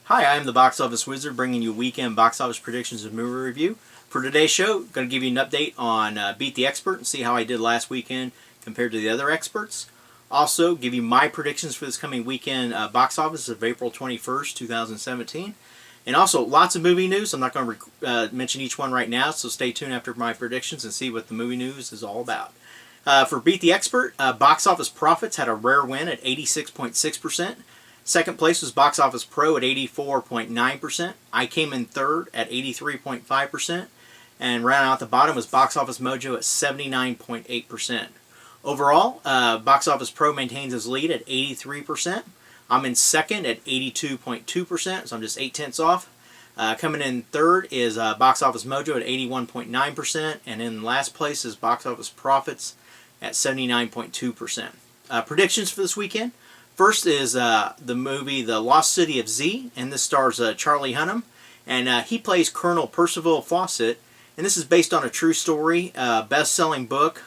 Hi, I am the Box Office Wizard, bringing you weekend box office predictions and movie review. For today's show, I'm going to give you an update on Beat the Expert and see how I did last weekend compared to the other experts. Also, give you my predictions for this coming weekend box office of April 21st, 2017. And also, lots of movie news. I'm not going to mention each one right now, so stay tuned after my predictions and see what the movie news is all about. For Beat the Expert, Box Office Profits had a rare win at 86.6%. Second place was Box Office Pro at 84.9%. I came in third at 83.5%. And rounding out the bottom was Box Office Mojo at 79.8%. Overall, Box Office Pro maintains his lead at 83%. I'm in second at 82.2%, so I'm just 0.8 off. Coming in third is Box Office Mojo at 81.9%. And in last place is Box Office Profits at 79.2%. Predictions for this weekend. First is the movie The Lost City of Z, and this stars Charlie Hunnam, and he plays Colonel Percival Fawcett, and this is based on a true story, best-selling book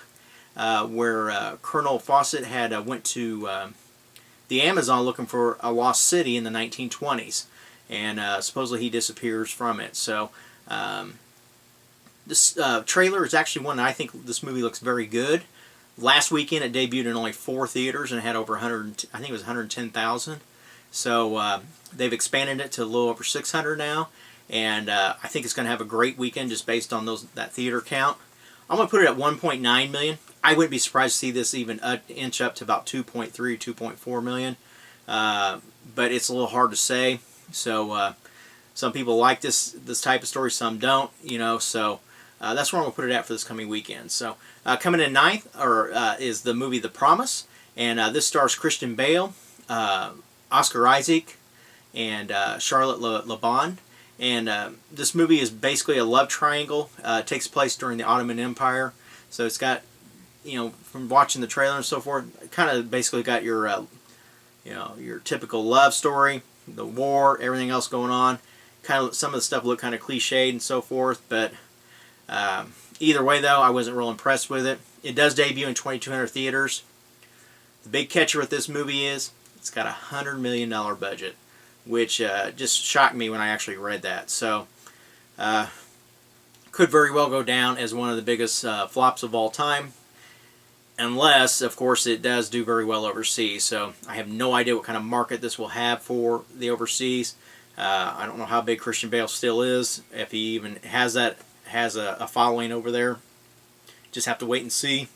where Colonel Fawcett had went to the Amazon looking for a lost city in the 1920s, and supposedly he disappears from it. So this trailer is actually one that I think this movie looks very good. Last weekend it debuted in only 4 theaters and it had over 100, I think it was 110,000. So they've expanded it to a little over 600 now, and I think it's going to have a great weekend just based on that theater count. I'm going to put it at 1.9 million. I wouldn't be surprised to see this even inch up to about 2.3, 2.4 million. But it's a little hard to say. So some people like this type of story, some don't. So. That's where I'm going to put it at for this coming weekend. So coming in ninth is the movie The Promise, and this stars Christian Bale, Oscar Isaac, and Charlotte LeBon. And this movie is basically a love triangle. It takes place during the Ottoman Empire. So it's got, from watching the trailer and so forth, kind of basically got your, your typical love story, the war, everything else going on. Kind of some of the stuff looked kind of cliched and so forth, but either way, though, I wasn't real impressed with it. It does debut in 2,200 theaters. The big catcher with this movie is it's got a $100 million budget, which just shocked me when I actually read that. So, could very well go down as one of the biggest flops of all time, unless, of course, it does do very well overseas. So, I have no idea what kind of market this will have for the overseas. I don't know how big Christian Bale still is, if he even has a following over there. Just have to wait and see.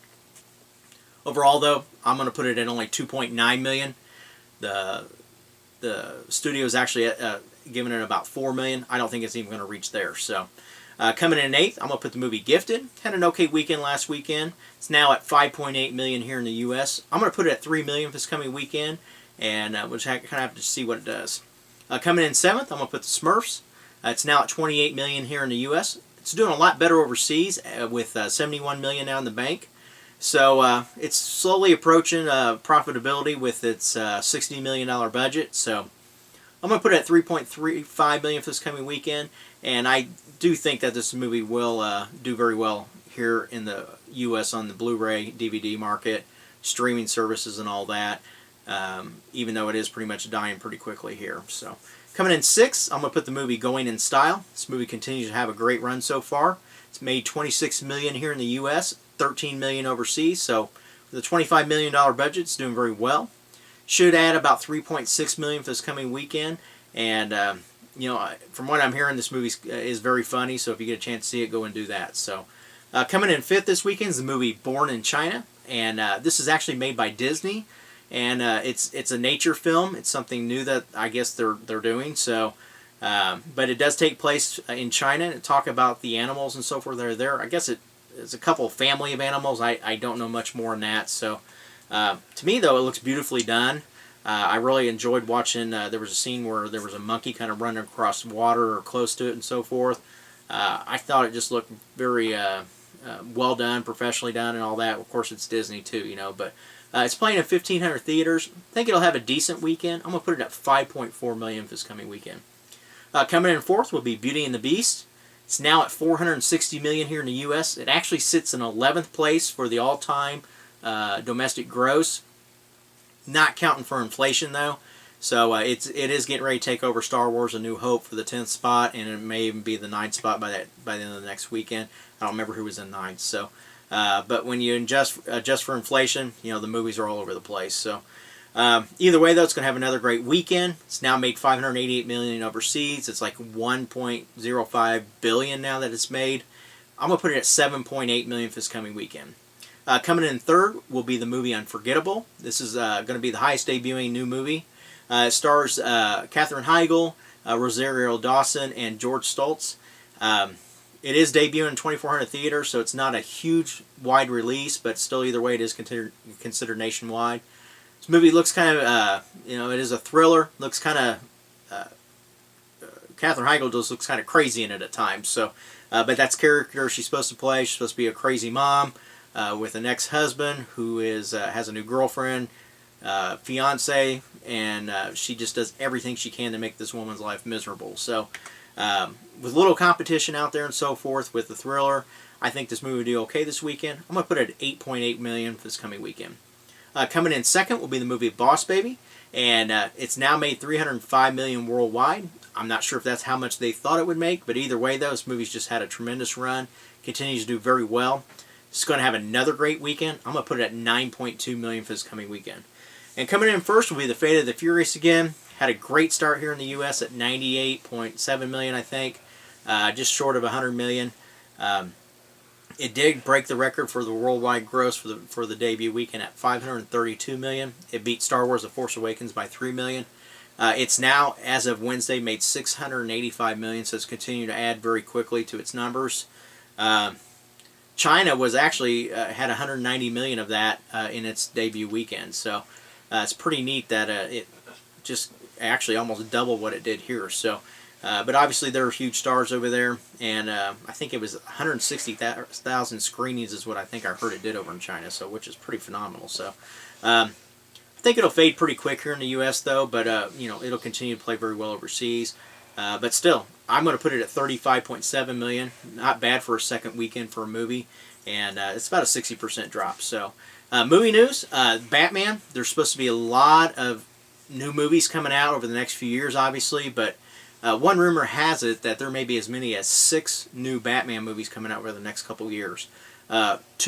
Overall, though, I'm going to put it at only 2.9 million. The studio is actually giving it about 4 million. I don't think it's even going to reach there. So, coming in eighth, I'm going to put the movie Gifted. Had an okay weekend last weekend. It's now at 5.8 million here in the U.S. I'm going to put it at 3 million for this coming weekend, and we'll just kind of have to see what it does. Coming in seventh, I'm going to put the Smurfs. It's now at 28 million here in the U.S. It's doing a lot better overseas with 71 million now in the bank. So it's slowly approaching profitability with its $60 million budget. So I'm going to put it at 3.35 million for this coming weekend. And I do think that this movie will do very well here in the U.S. on the Blu-ray DVD market, streaming services and all that, even though it is pretty much dying pretty quickly here. So. Coming in sixth, I'm going to put the movie Going in Style. This movie continues to have a great run so far. It's made $26 million here in the U.S., $13 million overseas. So, with a $25 million budget, it's doing very well. Should add about $3.6 million for this coming weekend. And, from what I'm hearing, this movie is very funny. So, if you get a chance to see it, go and do that. So, coming in fifth this weekend is the movie Born in China. And this is actually made by Disney. And it's a nature film. It's something new that I guess they're doing. So, but it does take place in China and talk about the animals and so forth that are there. I guess it's a couple family of animals. I don't know much more than that. So, to me though, it looks beautifully done. I really enjoyed watching. There was a scene where there was a monkey kind of running across water or close to it and so forth. I thought it just looked very well done, professionally done, and all that. Of course, it's Disney too, but. It's playing in 1,500 theaters. I think it'll have a decent weekend. I'm going to put it at 5.4 million for this coming weekend. Coming in fourth will be Beauty and the Beast. It's now at 460 million here in the U.S. It actually sits in 11th place for the all-time domestic gross. Not counting for inflation, though. So it is getting ready to take over Star Wars: A New Hope for the 10th spot, and it may even be the 9th spot by the end of the next weekend. I don't remember who was in 9th. So, but when you adjust for inflation, the movies are all over the place. So. Either way, though, it's going to have another great weekend. It's now made $588 million overseas. It's like $1.05 billion now that it's made. I'm going to put it at $7.8 million for this coming weekend. Coming in third will be the movie Unforgettable. This is going to be the highest debuting new movie. It stars Katherine Heigl, Rosario Dawson, and George Stoltz. It is debuting in 2,400 theaters, so it's not a huge wide release, but still, either way, it is considered nationwide. This movie looks kind of, it is a thriller. Looks kind of, Katherine Heigl just looks kind of crazy in it at times. So, but that's the character she's supposed to play. She's supposed to be a crazy mom with an ex-husband who has a new girlfriend, fiance, and she just does everything she can to make this woman's life miserable. So, with little competition out there and so forth with the thriller, I think this movie will do okay this weekend. I'm going to put it at $8.8 million for this coming weekend. Coming in second will be the movie Boss Baby, and it's now made $305 million worldwide. I'm not sure if that's how much they thought it would make, but either way, though, this movie's just had a tremendous run, continues to do very well. It's going to have another great weekend. I'm going to put it at $9.2 million for this coming weekend. And coming in first will be The Fate of the Furious again. Had a great start here in the U.S. at $98.7 million, I think, just short of $100 million. It did break the record for the worldwide gross for the debut weekend at $532 million. It beat Star Wars: The Force Awakens by $3 million. It's now, as of Wednesday, made $685 million, so it's continuing to add very quickly to its numbers. China was actually had $190 million of that in its debut weekend, so it's pretty neat that it just actually almost doubled what it did here. So. But obviously there are huge stars over there, and I think it was 160,000 screenings is what I think I heard it did over in China, so which is pretty phenomenal. So I think it'll fade pretty quick here in the U.S. though, but it'll continue to play very well overseas. But still, I'm going to put it at $35.7 million. Not bad for a second weekend for a movie, and it's about a 60% drop. So movie news: Batman. There's supposed to be a lot of new movies coming out over the next few years, obviously, but one rumor has it that there may be as many as 6 new Batman movies coming out over the next couple of years. 2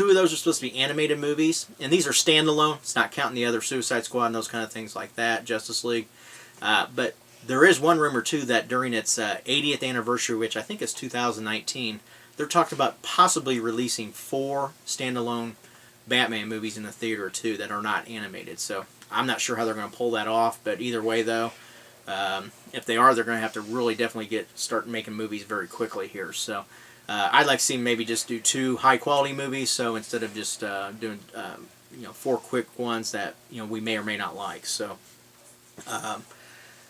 of those are supposed to be animated movies, and these are standalone. It's not counting the other Suicide Squad and those kind of things like that, Justice League. But there is one rumor, too, that during its 80th anniversary, which I think is 2019, they're talking about possibly releasing 4 standalone Batman movies in the theater, too, that are not animated. So I'm not sure how they're going to pull that off, but either way, though, if they are, they're going to have to really definitely start making movies very quickly here. So I'd like to see maybe just do 2 high-quality movies, so instead of just doing 4 quick ones that we may or may not like. So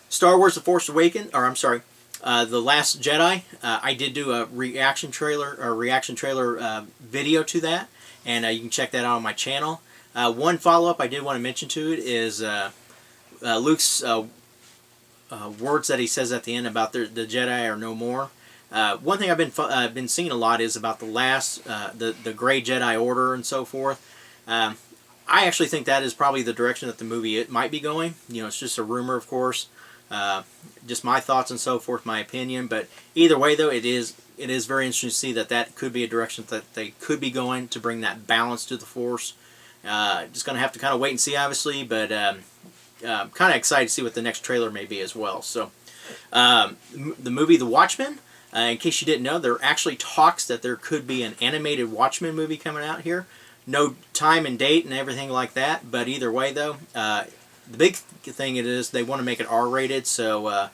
Star Wars: The Force Awakens, or I'm sorry, The Last Jedi. I did do a reaction trailer video to that, and you can check that out on my channel. One follow-up I did want to mention to it is Luke's words that he says at the end about the Jedi are no more. One thing I've been seeing a lot is about the Gray Jedi Order and so forth. I actually think that is probably the direction that the movie might be going. It's just a rumor, of course. Just my thoughts and so forth, my opinion. But either way, though, it is very interesting to see that could be a direction that they could be going to bring that balance to the Force. Just going to have to kind of wait and see, obviously, but kind of excited to see what the next trailer may be as well. So, the movie The Watchmen, in case you didn't know, there are actually talks that there could be an animated Watchmen movie coming out here. No time and date and everything like that, but either way, though, the big thing is they want to make it R-rated, so,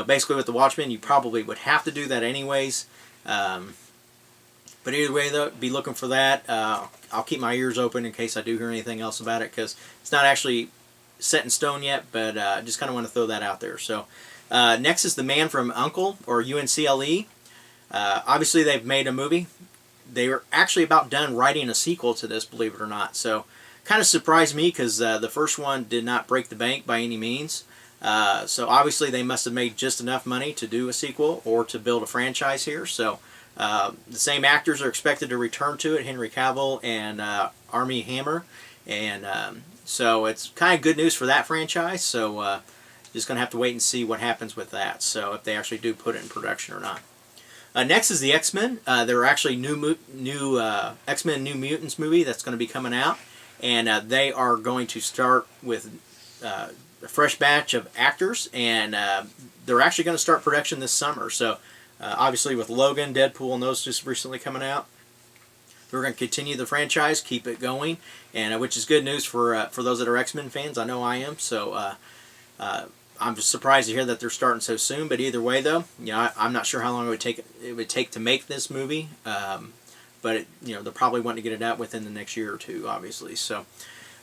basically with The Watchmen, you probably would have to do that anyways. But either way, though, be looking for that. I'll keep my ears open in case I do hear anything else about it, because it's not actually set in stone yet, but just kind of want to throw that out there. So next is The Man from U.N.C.L.E., or UNCLE. Obviously, they've made a movie. They were actually about done writing a sequel to this, believe it or not. So kind of surprised me, because the first one did not break the bank by any means. So obviously they must have made just enough money to do a sequel or to build a franchise here. So the same actors are expected to return to it, Henry Cavill and Armie Hammer. And so it's kind of good news for that franchise. So Just going to have to wait and see what happens with that. So if they actually do put it in production or not. Next is the X-Men. There are actually new X-Men New Mutants movie that's going to be coming out, and they are going to start with a fresh batch of actors, and they're actually going to start production this summer. So obviously with Logan, Deadpool, and those just recently coming out, they're going to continue the franchise, keep it going, and which is good news for those that are X-Men fans. I know I am. So I'm just surprised to hear that they're starting so soon. But either way, though, I'm not sure how long it would take to make this movie. But they're probably wanting to get it out within the next year or two, obviously. So,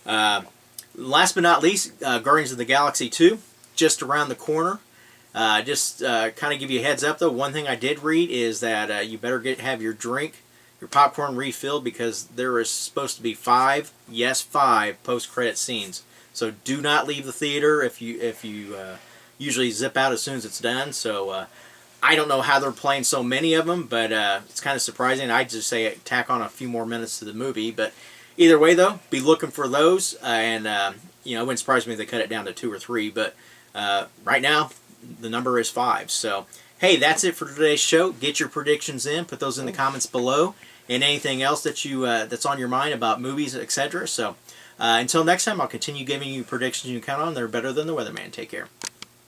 last but not least, Guardians of the Galaxy 2, just around the corner. Just kind of give you a heads up, though. One thing I did read is that you better have your popcorn refilled, because there is supposed to be 5 post-credit scenes. So do not leave the theater if you usually zip out as soon as it's done. So I don't know how they're playing so many of them, but it's kind of surprising. I'd just say tack on a few more minutes to the movie. But either way, though, be looking for those. And it wouldn't surprise me if they cut it down to 2 or 3. But right now, the number is 5. So hey, that's it for today's show. Get your predictions in. Put those in the comments below. And anything else that that's on your mind about movies, etc. So until next time, I'll continue giving you predictions you can count on. They're better than the weatherman. Take care.